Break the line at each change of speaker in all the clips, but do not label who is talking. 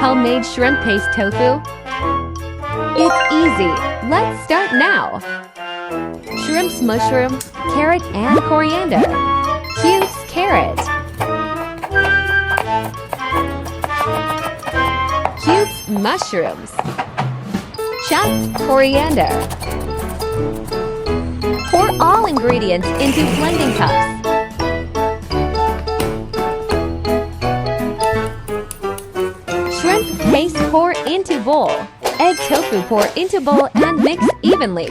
homemade shrimp paste tofu? It's easy. Let's start now. Shrimps, mushroom, carrot, and coriander. Cubes, carrot. Cubes, mushrooms. Chopped coriander. Pour all ingredients into blending cups. Shrimp paste pour into bowl. Egg tofu pour into bowl and mix evenly.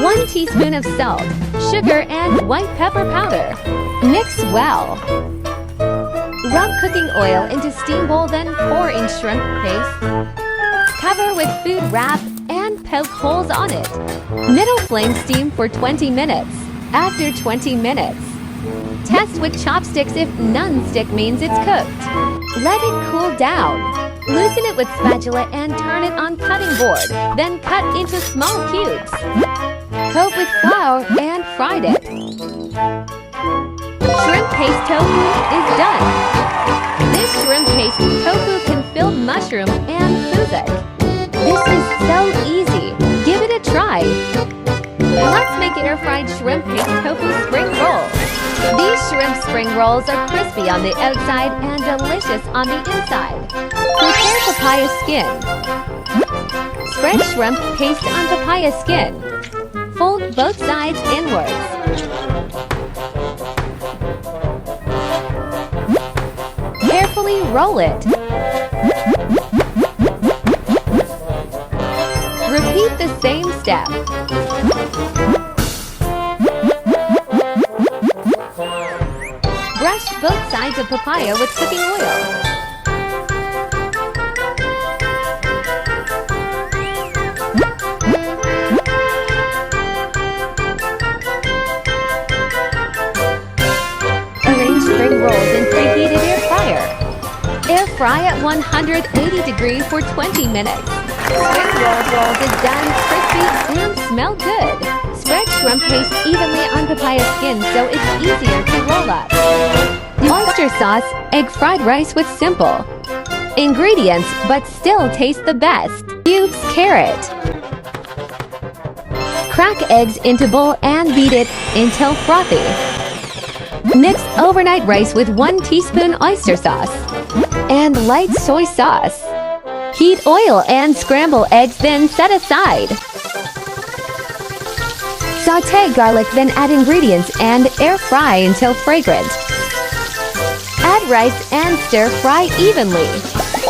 One teaspoon of salt, sugar, and white pepper powder. Mix well. Rub cooking oil into steam bowl, then pour in shrimp paste. Cover with food wrap and poke holes on it. Middle flame steam for 20 minutes. After 20 minutes, test with chopsticks. If non-stick means it's cooked. Let it cool down. Loosen it with spatula and turn it on cutting board. Then cut into small cubes. Coat with flour and fried it. Shrimp paste tofu is done. This shrimp paste tofu can fill mushroom and fuzik. This is so easy. Give it a try. Let's make air-fried shrimp paste tofu spring rolls. These shrimp spring rolls are crispy on the outside and delicious on the inside. Prepare papaya skin. Spread shrimp paste on papaya skin. Fold both sides inwards. Carefully roll it. Repeat the same step. Brush both sides of papaya with cooking oil. Arrange spring rolls in preheated air fryer. Air fry at 180 degrees for 20 minutes. Spring rolls is done, crispy, and smell good. Spread shrimp paste evenly on papaya skin so it's easier to roll up. Oyster sauce, egg fried rice with simple ingredients but still taste the best. Cubes, carrot. Crack eggs into bowl and beat it until frothy. Mix overnight rice with 1 teaspoon oyster sauce and light soy sauce. Heat oil and scramble eggs, then set aside. Sauté garlic, then add ingredients and air fry until fragrant. Add rice and stir fry evenly.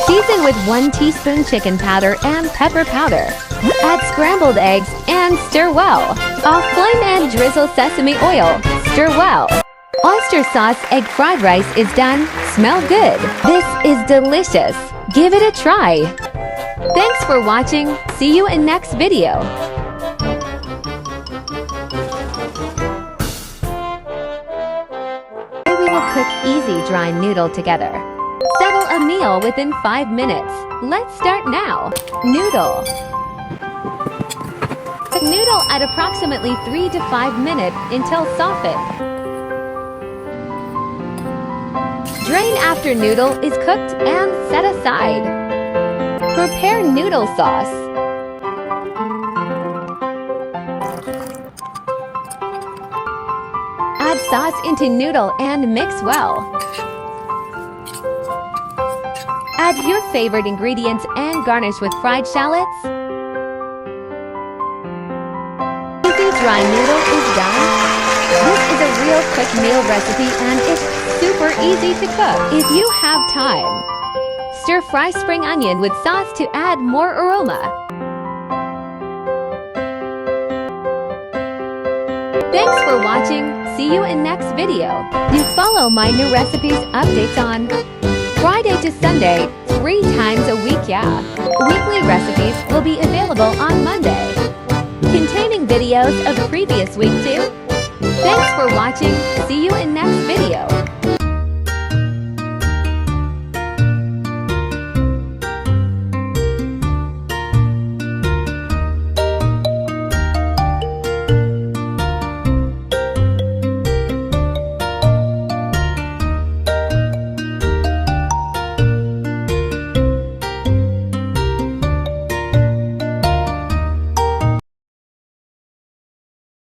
Season with 1 teaspoon chicken powder and pepper powder. Add scrambled eggs and stir well. Off flame and drizzle sesame oil. Stir well. Oyster sauce egg fried rice is done. Smell good. This is delicious. Give it a try. Thanks for watching. See you in next video. We will cook easy dry noodle together. Settle a meal within 5 minutes. Let's start now. Noodle. Cook noodle at approximately 3 to 5 minutes until softened. Drain after noodle is cooked and set aside. Prepare noodle sauce. Add sauce into noodle and mix well. Add your favorite ingredients and garnish with fried shallots. Easy dry noodle is done. This is a real quick meal recipe and it's super easy to cook. If you have time, stir fry spring onion with sauce to add more aroma. Thanks for watching. See you in next video. You follow my new recipes updates on Friday to Sunday, 3 times a week, yeah. Weekly recipes will be available on Monday, containing videos of previous week too. Thanks for watching. See you in next video.